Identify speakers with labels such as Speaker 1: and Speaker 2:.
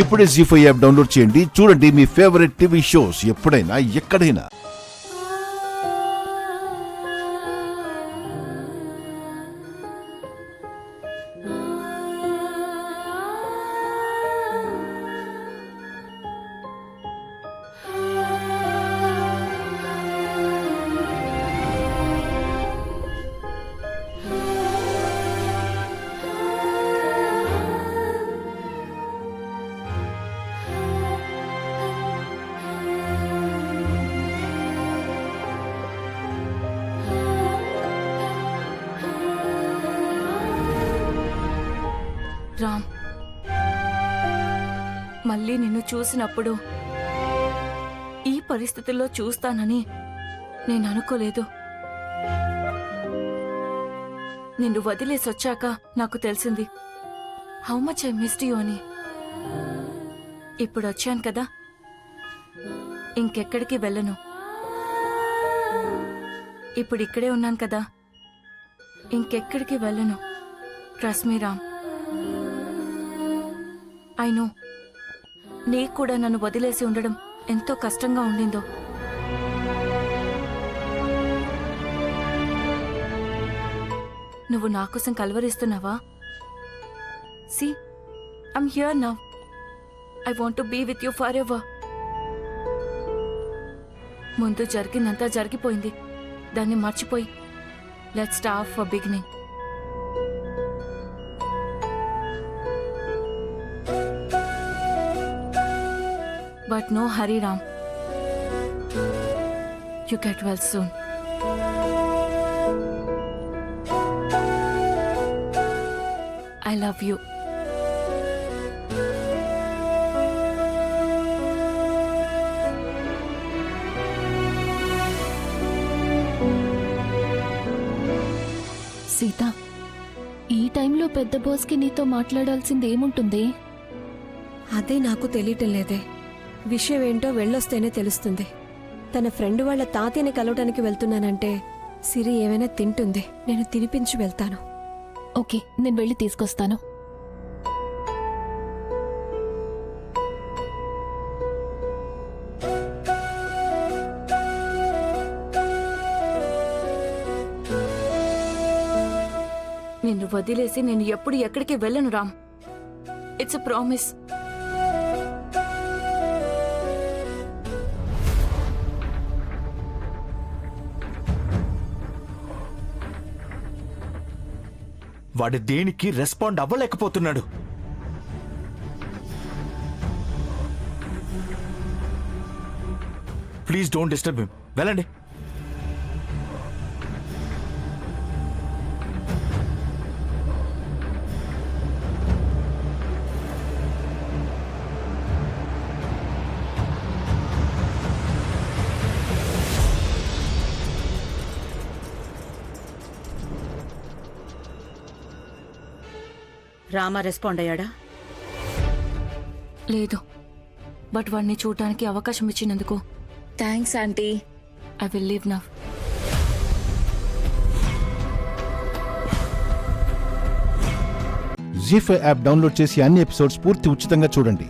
Speaker 1: ఇప్పుడే జీ5 app download చేయండి. చూడండి మీ ఫేవరెట్ టీవీ షోస్ ఎప్పుడైనా ఎక్కడైనా.
Speaker 2: రామ్, మళ్ళీ నిన్ను చూసినప్పుడు ఈ పరిస్థితుల్లో చూస్తానని నేను అనుకోలేదు. నిన్ను వదిలేసొచ్చాక నాకు తెలిసింది how much I missed you అని. ఇప్పుడు వచ్చాను కదా, ఇంకెక్కడికి వెళ్ళను. ఇప్పుడు ఇక్కడే ఉన్నాను కదా, ఇంకెక్కడికి వెళ్ళను. Trust me Ram. I know నీకు కూడా నన్ను వదిలేసి ఉండడం ఎంతో కష్టంగా ఉండిందో. నువ్వు నా కోసం కలవరిస్తున్నావా? See, I'm here now. I want to be with you forever. ముందు జరిగిందంతా జరిగిపోయింది, దాన్ని మర్చిపోయి let's start for beginning. But no hurry, Ram. You get well soon. I love you.
Speaker 3: Sita, ఈ టైంలో పెద్ద బాస్కి నీతో మాట్లాడాల్సింది ఏముంటుంది?
Speaker 4: అదే నాకు తెలియటం లేదే. విషయం ఏంటో వెళ్ళొస్తేనే తెలుస్తుంది. తన ఫ్రెండ్ వాళ్ళ తాతయ్యని కలవడానికి వెళ్తున్నానంటే సిరి ఏమైనా తింటుంది. నేను తినిపించి వెళ్తాను.
Speaker 3: ఓకే, నేను వెళ్ళి తీసుకొస్తాను.
Speaker 2: నిన్ను వదిలేసి నేను ఎప్పుడు ఎక్కడికి వెళ్ళను రామ్. It's a promise.
Speaker 5: వాడు దేనికి రెస్పాండ్ అవ్వలేకపోతున్నాడు. Please don't disturb him. వెళ్ళండి.
Speaker 6: రామ రెస్పాండ్ అయ్యాడా?
Speaker 2: లేదు, బట్ వాడిని చూడటానికి అవకాశం ఇచ్చినందుకు thanks aunty. I will leave now.
Speaker 1: జీ5 యాప్ డౌన్లోడ్ చేసి అన్ని ఎపిసోడ్స్ పూర్తి ఉచితంగా చూడండి.